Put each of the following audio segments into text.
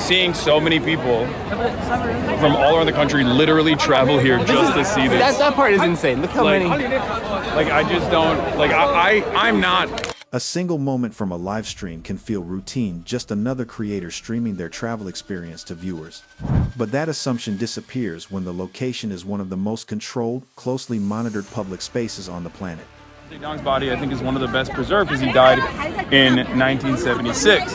seeing so many people from all around the country literally travel here just to see this. That part is insane. Look how many. Like, I just don't, like, I'm not. A single moment from a live stream can feel routine, just another creator streaming their travel experience to viewers. But that assumption disappears when the location is one of the most controlled, closely monitored public spaces on the planet. Zedong's body, I think, is one of the best preserved because he died in 1976.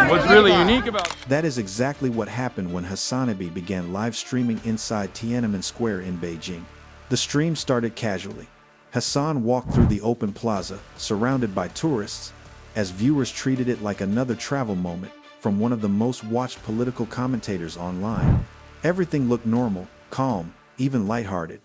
What's really unique about that is exactly what happened when HasanAbi began live streaming inside Tiananmen Square in Beijing. The stream started casually. Hasan walked through the open plaza, surrounded by tourists, as viewers treated it like another travel moment from one of the most watched political commentators online. Everything looked normal, calm, even lighthearted.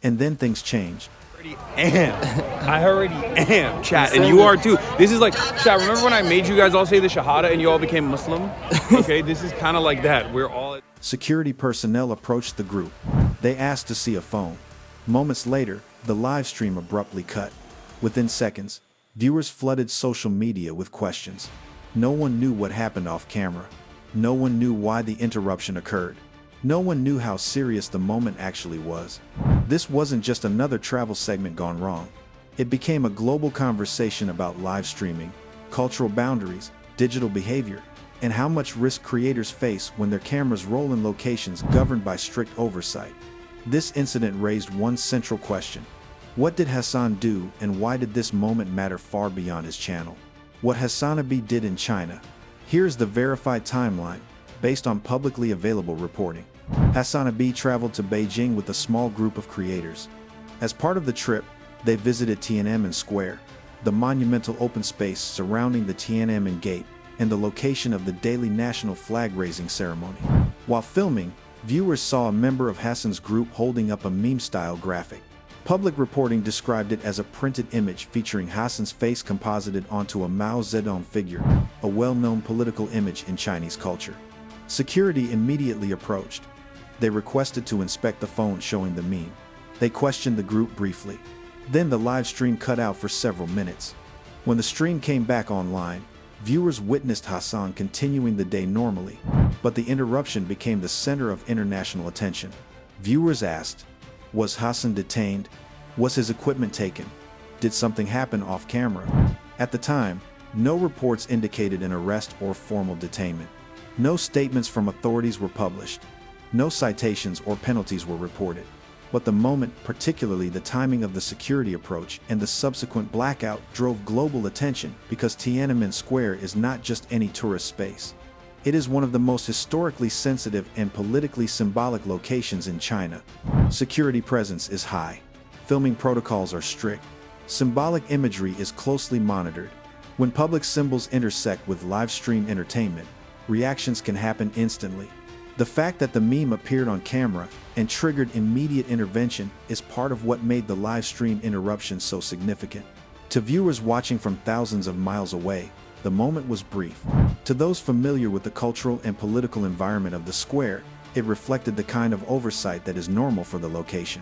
And then things changed. I already am, chat, and you are too. This is like, chat, remember when I made you guys all say the Shahada and you all became Muslim? Okay, this is kind of like that. We're all... Security personnel approached the group. They asked to see a phone. Moments later, the live stream abruptly cut. Within seconds, viewers flooded social media with questions. No one knew what happened off camera. No one knew why the interruption occurred. No one knew how serious the moment actually was. This wasn't just another travel segment gone wrong. It became a global conversation about live streaming, cultural boundaries, digital behavior, and how much risk creators face when their cameras roll in locations governed by strict oversight. This incident raised one central question. What did Hasan do, and why did this moment matter far beyond his channel? What HasanAbi did in China. Here's the verified timeline, based on publicly available reporting. HasanAbi traveled to Beijing with a small group of creators. As part of the trip, they visited Tiananmen Square, the monumental open space surrounding the Tiananmen Gate, and the location of the daily national flag-raising ceremony. While filming, viewers saw a member of Hasan's group holding up a meme-style graphic. Public reporting described it as a printed image featuring Hasan's face composited onto a Mao Zedong figure, a well-known political image in Chinese culture. Security immediately approached. They requested to inspect the phone showing the meme. They questioned the group briefly. Then the live stream cut out for several minutes. When the stream came back online, viewers witnessed Hasan continuing the day normally, but the interruption became the center of international attention. Viewers asked, was Hasan detained? Was his equipment taken? Did something happen off camera? At the time, no reports indicated an arrest or formal detainment. No statements from authorities were published. No citations or penalties were reported. But the moment, particularly the timing of the security approach and the subsequent blackout, drove global attention because Tiananmen Square is not just any tourist space. It is one of the most historically sensitive and politically symbolic locations in China. Security presence is high. Filming protocols are strict. Symbolic imagery is closely monitored. When public symbols intersect with live stream entertainment, reactions can happen instantly. The fact that the meme appeared on camera and triggered immediate intervention is part of what made the live stream interruption so significant. To viewers watching from thousands of miles away, the moment was brief. To those familiar with the cultural and political environment of the square, it reflected the kind of oversight that is normal for the location.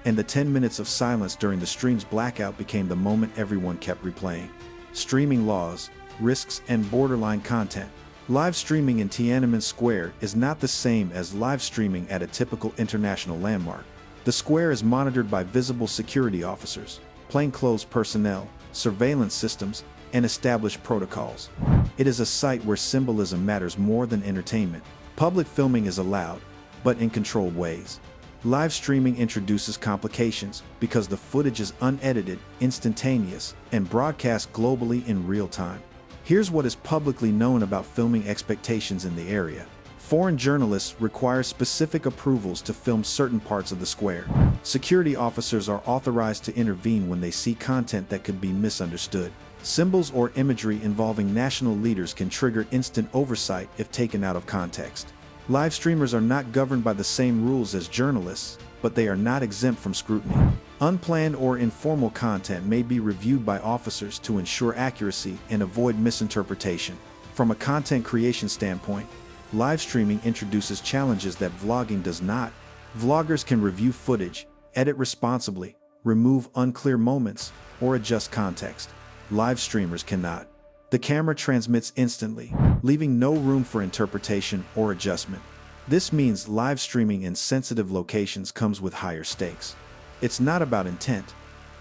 And the 10 minutes of silence during the stream's blackout became the moment everyone kept replaying. Streaming laws, risks, and borderline content. Live streaming in Tiananmen Square is not the same as live streaming at a typical international landmark. The square is monitored by visible security officers, plainclothes personnel, surveillance systems, and established protocols. It is a site where symbolism matters more than entertainment. Public filming is allowed, but in controlled ways. Live streaming introduces complications because the footage is unedited, instantaneous, and broadcast globally in real time. Here's what is publicly known about filming expectations in the area. Foreign journalists require specific approvals to film certain parts of the square. Security officers are authorized to intervene when they see content that could be misunderstood. Symbols or imagery involving national leaders can trigger instant oversight if taken out of context. Live streamers are not governed by the same rules as journalists, but they are not exempt from scrutiny. Unplanned or informal content may be reviewed by officers to ensure accuracy and avoid misinterpretation. From a content creation standpoint, live streaming introduces challenges that vlogging does not. Vloggers can review footage, edit responsibly, remove unclear moments, or adjust context. Live streamers cannot. The camera transmits instantly, leaving no room for interpretation or adjustment. This means live streaming in sensitive locations comes with higher stakes. It's not about intent,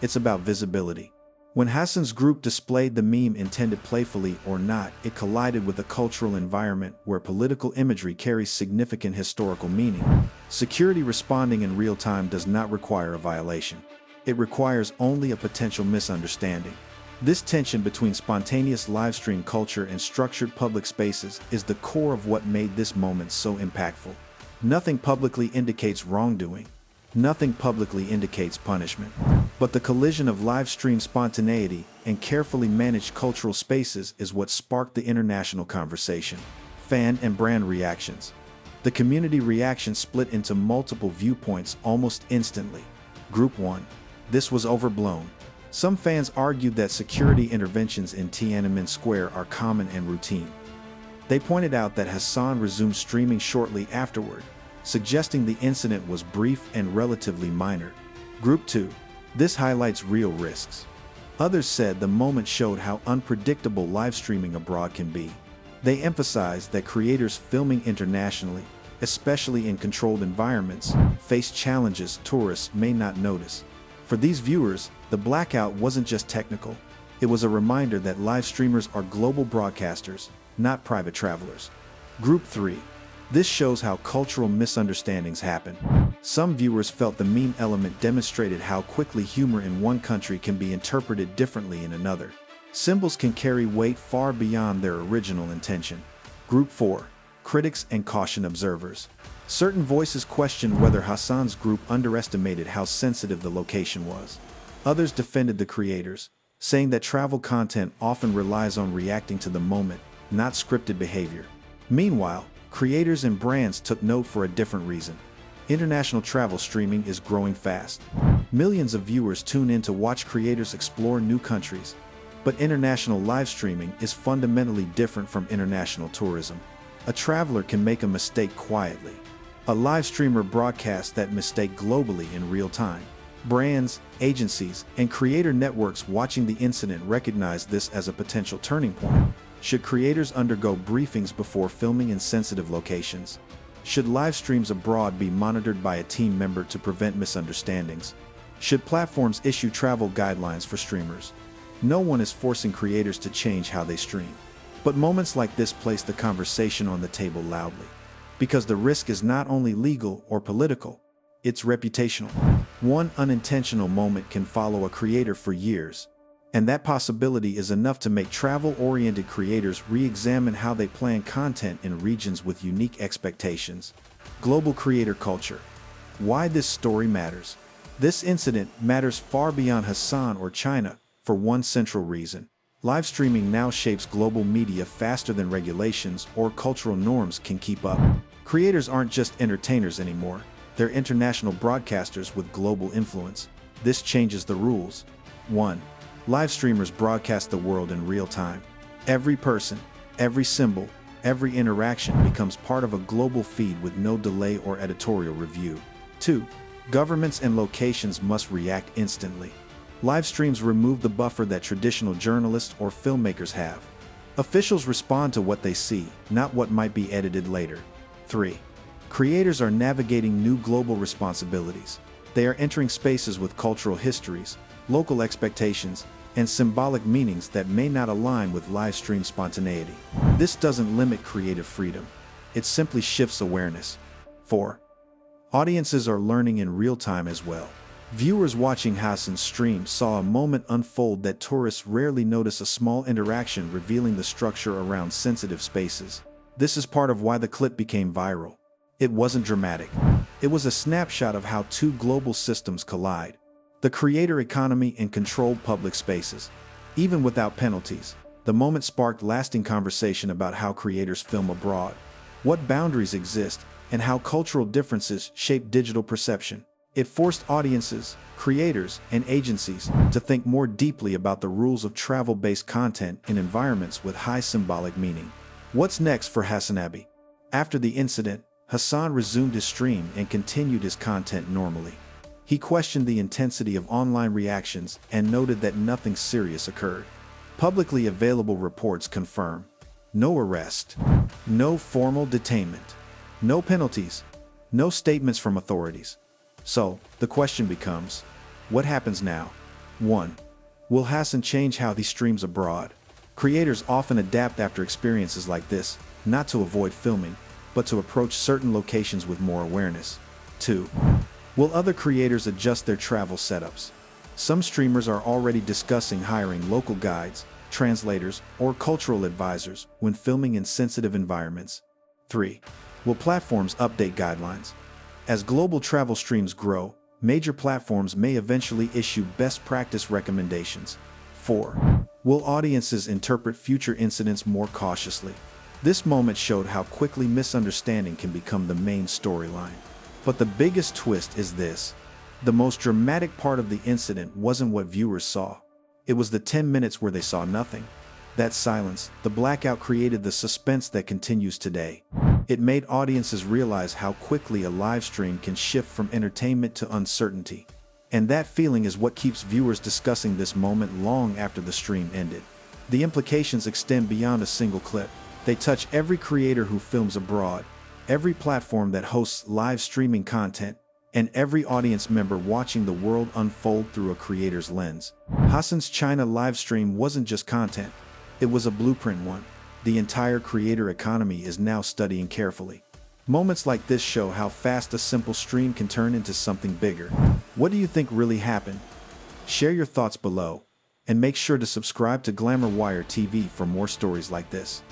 it's about visibility. When Hasan's group displayed the meme intended playfully or not, it collided with a cultural environment where political imagery carries significant historical meaning. Security responding in real time does not require a violation. It requires only a potential misunderstanding. This tension between spontaneous live stream culture and structured public spaces is the core of what made this moment so impactful. Nothing publicly indicates wrongdoing. Nothing publicly indicates punishment. But the collision of live stream spontaneity and carefully managed cultural spaces is what sparked the international conversation. Fan and brand reactions. The community reaction split into multiple viewpoints almost instantly. Group 1. This was overblown. Some fans argued that security interventions in Tiananmen Square are common and routine. They pointed out that Hasan resumed streaming shortly afterward, suggesting the incident was brief and relatively minor. Group 2. This highlights real risks. Others said the moment showed how unpredictable live streaming abroad can be. They emphasized that creators filming internationally, especially in controlled environments, face challenges tourists may not notice. For these viewers, the blackout wasn't just technical. It was a reminder that live streamers are global broadcasters, not private travelers. Group 3. This shows how cultural misunderstandings happen. Some viewers felt the meme element demonstrated how quickly humor in one country can be interpreted differently in another. Symbols can carry weight far beyond their original intention. Group 4. Critics and caution observers. Certain voices questioned whether Hasan's group underestimated how sensitive the location was. Others defended the creators, saying that travel content often relies on reacting to the moment, not scripted behavior. Meanwhile, creators and brands took note for a different reason. International travel streaming is growing fast. Millions of viewers tune in to watch creators explore new countries. But international live streaming is fundamentally different from international tourism. A traveler can make a mistake quietly. A live streamer broadcasts that mistake globally in real time. Brands, agencies, and creator networks watching the incident recognize this as a potential turning point. Should creators undergo briefings before filming in sensitive locations? Should live streams abroad be monitored by a team member to prevent misunderstandings? Should platforms issue travel guidelines for streamers? No one is forcing creators to change how they stream. But moments like this place the conversation on the table loudly. Because the risk is not only legal or political, it's reputational. One unintentional moment can follow a creator for years, and that possibility is enough to make travel-oriented creators re-examine how they plan content in regions with unique expectations. Global creator culture. Why this story matters. This incident matters far beyond Hasan or China for one central reason. Live streaming now shapes global media faster than regulations or cultural norms can keep up. Creators aren't just entertainers anymore. They're international broadcasters with global influence. This changes the rules. 1. Live streamers broadcast the world in real time. Every person, every symbol, every interaction becomes part of a global feed with no delay or editorial review. 2. Governments and locations must react instantly. Live streams remove the buffer that traditional journalists or filmmakers have. Officials respond to what they see, not what might be edited later. 3. Creators are navigating new global responsibilities. They are entering spaces with cultural histories, local expectations, and symbolic meanings that may not align with live stream spontaneity. This doesn't limit creative freedom. It simply shifts awareness. 4. Audiences are learning in real time as well. Viewers watching Hasan's stream saw a moment unfold that tourists rarely notice, a small interaction revealing the structure around sensitive spaces. This is part of why the clip became viral. It wasn't dramatic. It was a snapshot of how two global systems collide. The creator economy and controlled public spaces. Even without penalties, the moment sparked lasting conversation about how creators film abroad, what boundaries exist, and how cultural differences shape digital perception. It forced audiences, creators, and agencies to think more deeply about the rules of travel-based content in environments with high symbolic meaning. What's next for HasanAbi? After the incident, Hasan resumed his stream and continued his content normally. He questioned the intensity of online reactions and noted that nothing serious occurred. Publicly available reports confirm no arrest, no formal detainment, no penalties, no statements from authorities. So, the question becomes, what happens now? 1. Will Hasan change how he streams abroad? Creators often adapt after experiences like this, not to avoid filming, but to approach certain locations with more awareness. 2. Will other creators adjust their travel setups? Some streamers are already discussing hiring local guides, translators, or cultural advisors when filming in sensitive environments. 3. Will platforms update guidelines? As global travel streams grow, major platforms may eventually issue best practice recommendations. 4. Will audiences interpret future incidents more cautiously? This moment showed how quickly misunderstanding can become the main storyline. But the biggest twist is this. The most dramatic part of the incident wasn't what viewers saw. It was the 10 minutes where they saw nothing. That silence, the blackout, created the suspense that continues today. It made audiences realize how quickly a live stream can shift from entertainment to uncertainty. And that feeling is what keeps viewers discussing this moment long after the stream ended. The implications extend beyond a single clip. They touch every creator who films abroad, every platform that hosts live streaming content, and every audience member watching the world unfold through a creator's lens. Hasan's China livestream wasn't just content, it was a blueprint one. The entire creator economy is now studying carefully. Moments like this show how fast a simple stream can turn into something bigger. What do you think really happened? Share your thoughts below, and make sure to subscribe to Glamour Wire TV for more stories like this.